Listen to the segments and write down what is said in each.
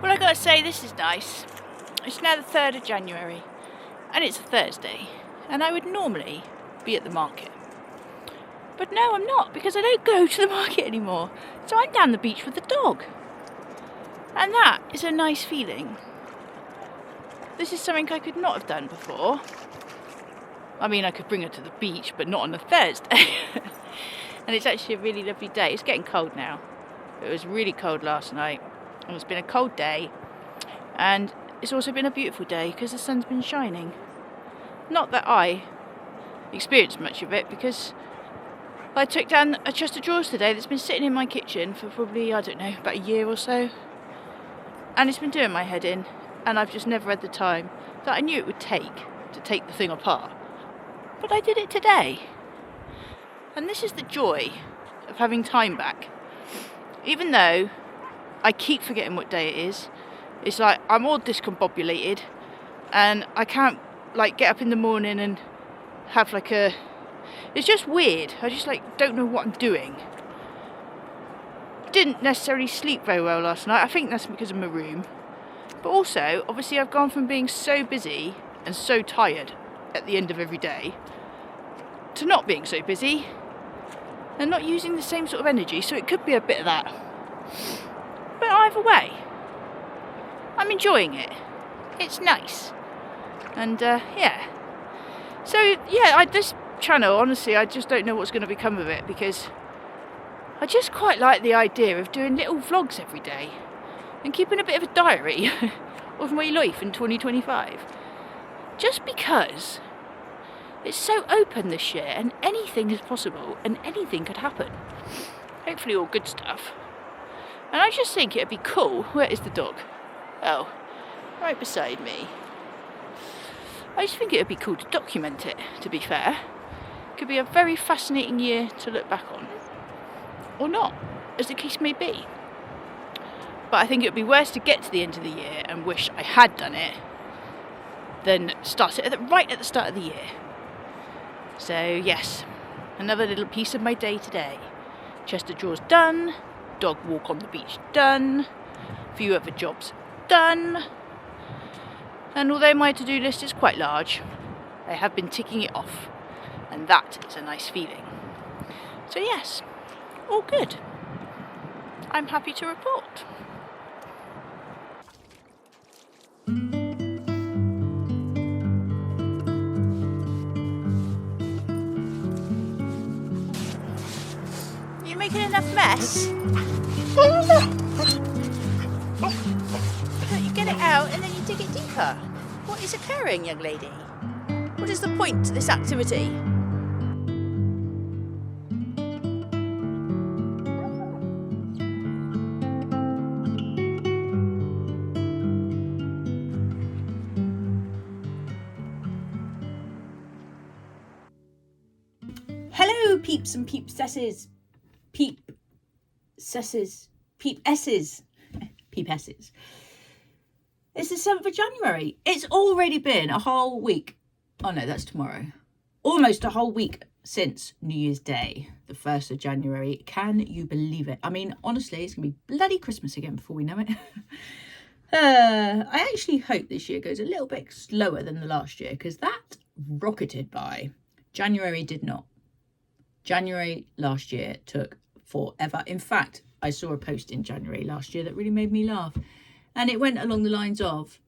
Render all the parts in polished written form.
Well, I gotta say, this is nice. It's now the 3rd of January, and it's a Thursday, and I would normally be at the market. But no, I'm not, because I don't go to the market anymore. So I'm down the beach with the dog. And that is a nice feeling. This is something I could not have done before. I mean, I could bring her to the beach, but not on a Thursday. And it's actually a really lovely day. It's getting cold now. It was really cold last night, and it's been a cold day. And it's also been a beautiful day because the sun's been shining. Not that I experienced much of it, because I took down a chest of drawers today that's been sitting in my kitchen for probably, I don't know, about a year or so. And it's been doing my head in, and I've just never had the time that I knew it would take to take the thing apart. But I did it today. And this is the joy of having time back. Even though I keep forgetting what day it is, it's like I'm all discombobulated, and I can't like get up in the morning and have like a... It's just weird. I just like don't know what I'm doing. Didn't necessarily sleep very well last night. I think that's because of my room. But also, obviously I've gone from being so busy and so tired at the end of every day to not being so busy and not using the same sort of energy, so it could be a bit of that. But either way, I'm enjoying it. It's nice. And yeah. So yeah, this channel, honestly, I just don't know what's going to become of it, because I just quite like the idea of doing little vlogs every day and keeping a bit of a diary of my life in 2025. Just because it's so open this year, and anything is possible and anything could happen. Hopefully all good stuff. And I just think it'd be cool. Where is the dog? Oh, right beside me. I just think it'd be cool to document it, to be fair. Could be a very fascinating year to look back on. Or not, as the case may be. But I think it would be worse to get to the end of the year and wish I had done it than start it right at the start of the year. So yes, another little piece of my day today. Chest of drawers done, dog walk on the beach done, few other jobs done. And although my to-do list is quite large, I have been ticking it off, and that is a nice feeling. So yes, all good. I'm happy to report. You making enough mess? Don't you get it out and then you dig it deeper? What is occurring, young lady? What is the point to this activity? Hello, peeps and peepsesses. Peepsesses. Peepesses. Peepesses. It's the 7th of January. It's already been a whole week. Oh no, that's tomorrow. Almost a whole week since New Year's Day, the 1st of January. Can you believe it? I mean, honestly, it's going to be bloody Christmas again before we know it. I actually hope this year goes a little bit slower than the last year, because that rocketed by. January did not. January last year took forever. In fact, I saw a post in January last year that really made me laugh. And it went along the lines of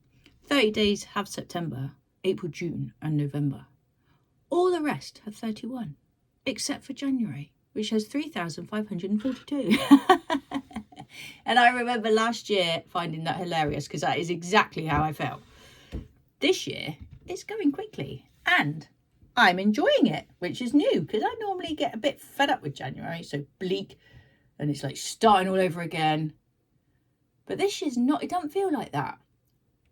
30 days have September, April, June and November. All the rest have 31, except for January, which has 3,542. And I remember last year finding that hilarious, because that is exactly how I felt. This year, it's going quickly and I'm enjoying it, which is new, because I normally get a bit fed up with January, so bleak, and it's like starting all over again. But this year's not, it doesn't feel like that.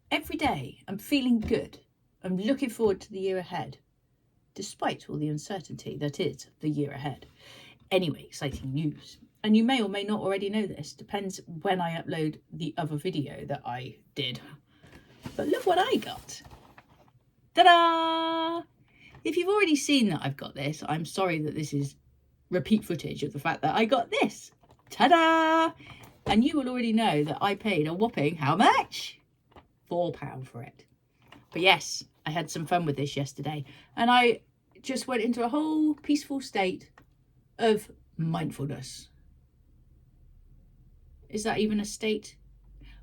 Every day I'm feeling good. I'm looking forward to the year ahead, despite all the uncertainty that is the year ahead. Anyway, exciting news. And you may or may not already know this, depends when I upload the other video that I did. But look what I got. Ta-da! If you've already seen that I've got this, I'm sorry that this is repeat footage of the fact that I got this. Ta-da! And you will already know that I paid a whopping, how much? £4 for it. But yes, I had some fun with this yesterday. And I just went into a whole peaceful state of mindfulness. Is that even a state?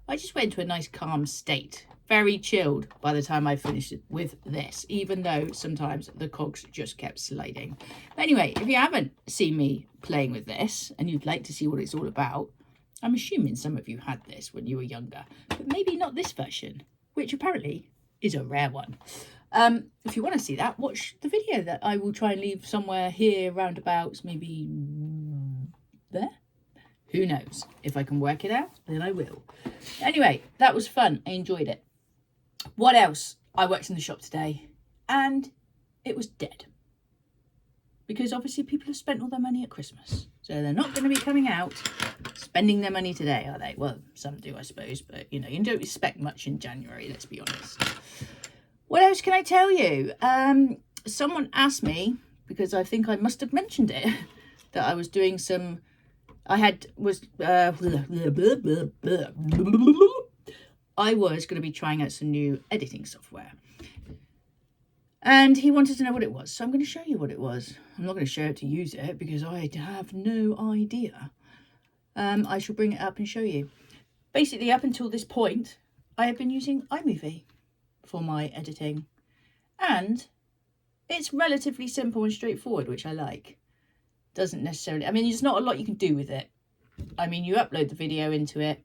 I just went into a nice calm state. Very chilled by the time I finished with this, even though sometimes the cogs just kept sliding. Anyway, if you haven't seen me playing with this and you'd like to see what it's all about, I'm assuming some of you had this when you were younger, but maybe not this version, which apparently is a rare one. If you want to see that, watch the video that I will try and leave somewhere here, roundabouts, maybe there. Who knows? If I can work it out, then I will. Anyway, that was fun. I enjoyed it. What else? I worked in the shop today and it was dead. Because obviously people have spent all their money at Christmas. So they're not going to be coming out spending their money today, are they? Well, some do, I suppose. But, you know, you don't expect much in January, let's be honest. What else can I tell you? Someone asked me, because I think I must have mentioned it, that I was doing some... I was going to be trying out some new editing software. And he wanted to know what it was. So I'm going to show you what it was. I'm not going to show it to use it because I have no idea. I shall bring it up and show you. Basically, up until this point, I have been using iMovie for my editing. And it's relatively simple and straightforward, which I like. Doesn't necessarily... I mean, there's not a lot you can do with it. I mean, you upload the video into it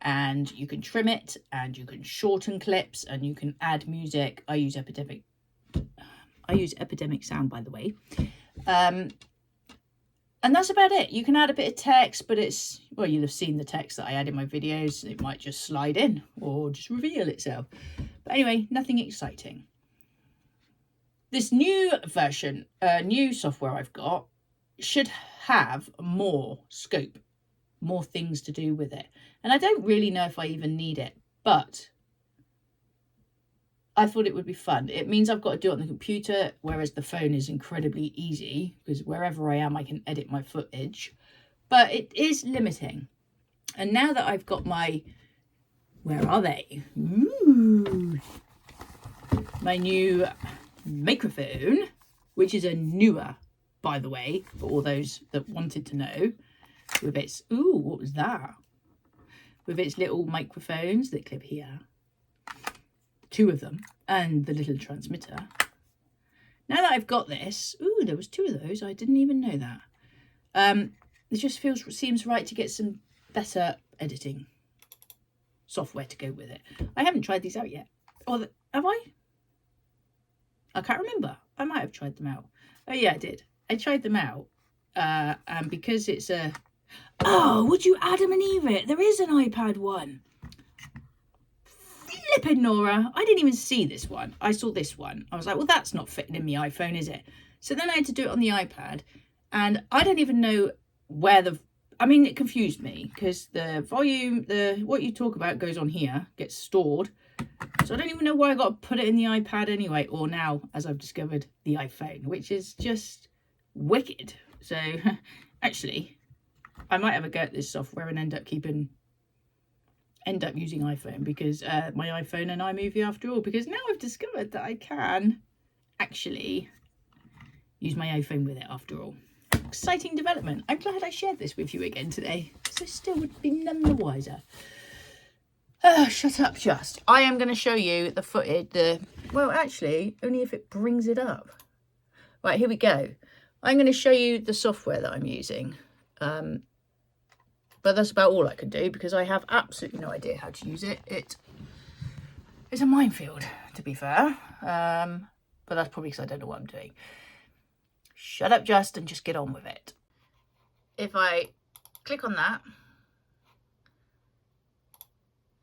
and you can trim it and you can shorten clips and you can add music. I use Epidemic Sound, by the way. And that's about it. You can add a bit of text, but it's... Well, you'll have seen the text that I add in my videos. It might just slide in or just reveal itself. But anyway, nothing exciting. This new version, new software I've got, should have more scope, more things to do with it. And I don't really know if I even need it, but I thought it would be fun. It means I've got to do it on the computer, whereas the phone is incredibly easy because wherever I am, I can edit my footage. But it is limiting. And now that I've got my... Where are they? Ooh, my new microphone, which is a newer, by the way, for all those that wanted to know, with its... Ooh, what was that? With its little microphones that clip here. 2 of them, and the little transmitter. Now that I've got this... Ooh, there was 2 of those. I didn't even know that. It just seems right to get some better editing software to go with it. I haven't tried these out yet. Or have I? I can't remember. I might have tried them out. Oh yeah, I did. I tried them out. And because it's a... Oh, would you Adam and Eve it? There is an iPad one. Flippin' Nora. I didn't even see this one. I saw this one. I was like, well, that's not fitting in my iPhone, is it? So then I had to do it on the iPad. And I don't even know where the... I mean, it confused me because the volume, what you talk about goes on here, gets stored. So I don't even know why I got to put it in the iPad anyway. Or now, as I've discovered, the iPhone, which is just wicked. So actually, I might have a go at this software and end up using iPhone because my iPhone and iMovie after all. Because now I've discovered that I can actually use my iPhone with it after all. Exciting development. I'm glad I shared this with you again today. So still would be none the wiser. Shut up, just. I am going to show you the footage. Well, actually, only if it brings it up. Right, here we go. I'm going to show you the software that I'm using. But that's about all I can do because I have absolutely no idea how to use it. It is a minefield, to be fair. But that's probably because I don't know what I'm doing. Shut up, just, and just get on with it. If I click on that,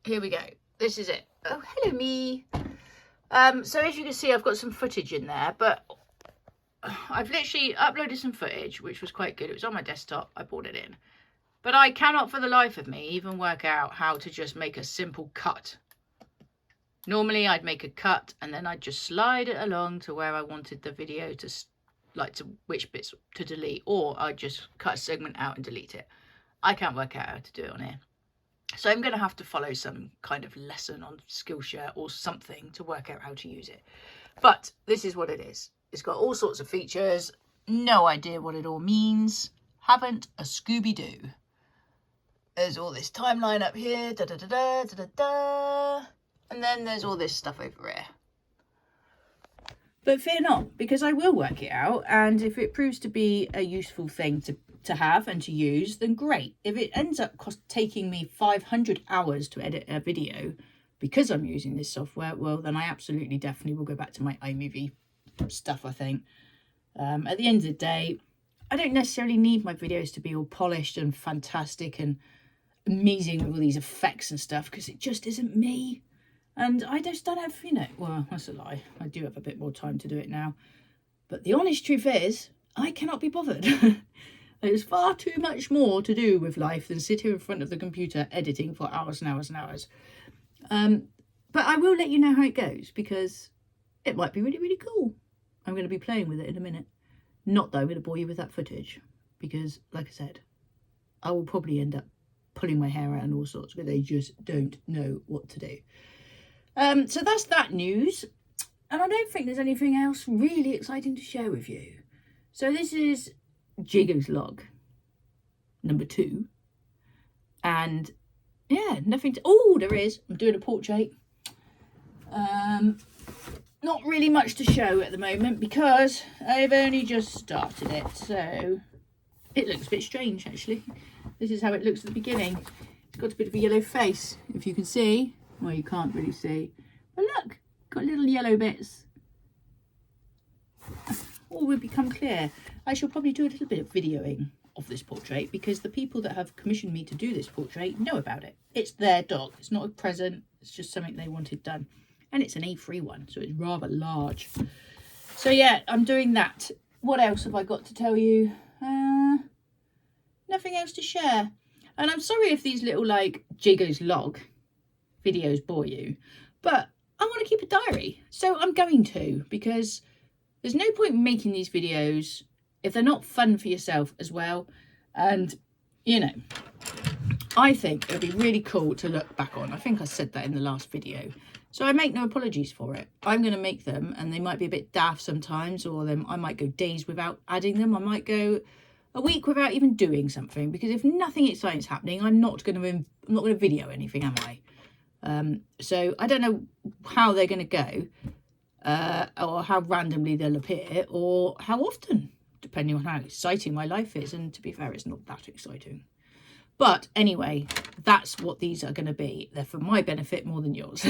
here we go. This is it. Oh, hello me. So as you can see, I've got some footage in there, but I've literally uploaded some footage, which was quite good. It was on my desktop. I brought it in. But I cannot for the life of me even work out how to just make a simple cut. Normally I'd make a cut and then I'd just slide it along to where I wanted the video to, which bits to delete, or I'd just cut a segment out and delete it. I can't work out how to do it on here. So I'm going to have to follow some kind of lesson on Skillshare or something to work out how to use it. But this is what it is. It's got all sorts of features. No idea what it all means. Haven't a Scooby-Doo. There's all this timeline up here. Da, da, da, da, da, da, da. And then there's all this stuff over here. But fear not, because I will work it out. And if it proves to be a useful thing to have and to use, then great. If it ends up taking me 500 hours to edit a video because I'm using this software, well, then I absolutely definitely will go back to my iMovie stuff, I think. At the end of the day, I don't necessarily need my videos to be all polished and fantastic and amazing with all these effects and stuff, because it just isn't me. And I just don't have, you know, well, that's a lie. I do have a bit more time to do it now. But the honest truth is, I cannot be bothered. There's far too much more to do with life than sit here in front of the computer editing for hours and hours and hours. But I will let you know how it goes, because it might be really, really cool. I'm going to be playing with it in a minute. Not that I'm going to bore you with that footage, because, like I said, I will probably end up pulling my hair out and all sorts, because they just don't know what to do. So that's that news. And I don't think there's anything else really exciting to share with you. So this is Jagos Log number 2. And yeah, nothing to... Oh, there is. I'm doing a portrait. Not really much to show at the moment because I've only just started it. So it looks a bit strange, actually. This is how it looks at the beginning. It's got a bit of a yellow face, if you can see. Well, you can't really see. But look, got little yellow bits. All will become clear. I shall probably do a little bit of videoing of this portrait, because the people that have commissioned me to do this portrait know about it. It's their dog. It's not a present. It's just something they wanted done. And it's an A3 one, so it's rather large. So yeah, I'm doing that. What else have I got to tell you? Nothing else to share. And I'm sorry if these little, like, Jagos Log videos bore you, but I want to keep a diary. So I'm going to, because there's no point in making these videos if they're not fun for yourself as well. And, you know, I think it would be really cool to look back on. I think I said that in the last video. So I make no apologies for it. I'm going to make them, and they might be a bit daft sometimes, or I might go days without adding them. I might go a week without even doing something, because if nothing exciting is happening, I'm not going to video anything, am I? So I don't know how they're going to go, or how randomly they'll appear, or how often, depending on how exciting my life is. And to be fair, it's not that exciting. But anyway, that's what these are going to be. They're for my benefit more than yours.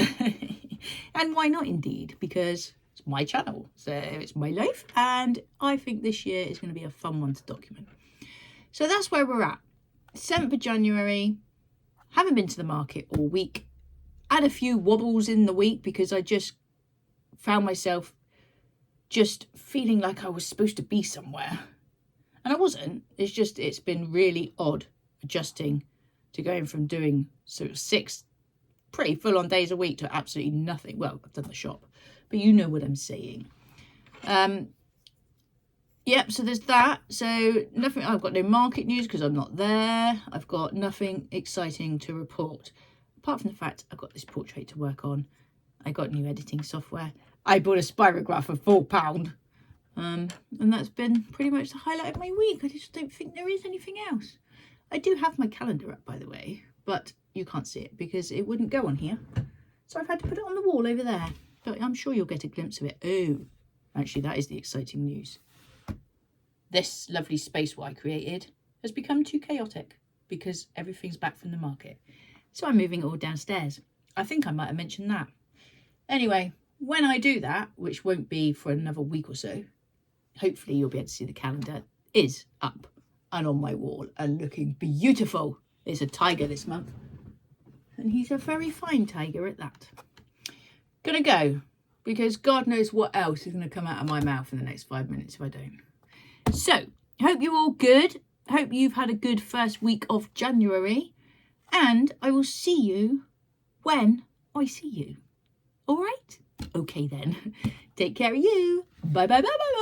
And why not, indeed? Because it's my channel, so it's my life. And I think this year is going to be a fun one to document. So that's where we're at. 7th of January. Haven't been to the market all week. Had a few wobbles in the week because I just found myself just feeling like I was supposed to be somewhere. And I wasn't. It's been really odd adjusting to going from doing sort of 6 pretty full-on days a week to absolutely nothing. Well, I've done the shop, but you know what I'm saying. Yep, so there's that. So nothing. I've got no market news because I'm not there. I've got nothing exciting to report, apart from the fact I've got this portrait to work on. I got new editing software. I bought a spirograph for £4. And that's been pretty much the highlight of my week. I just don't think there is anything else. I do have my calendar up, by the way, but you can't see it because it wouldn't go on here. So I've had to put it on the wall over there. But I'm sure you'll get a glimpse of it. Oh, actually, that is the exciting news. This lovely space what I created has become too chaotic because everything's back from the market. So I'm moving it all downstairs. I think I might have mentioned that. Anyway, when I do that, which won't be for another week or so, hopefully you'll be able to see the calendar is up and on my wall and looking beautiful. It's a tiger this month. And he's a very fine tiger at that. Gonna go, because God knows what else is going to come out of my mouth in the next 5 minutes if I don't. So, hope you're all good. Hope you've had a good first week of January. And I will see you when I see you. All right? Okay then. Take care of you. Bye, bye, bye, bye, bye.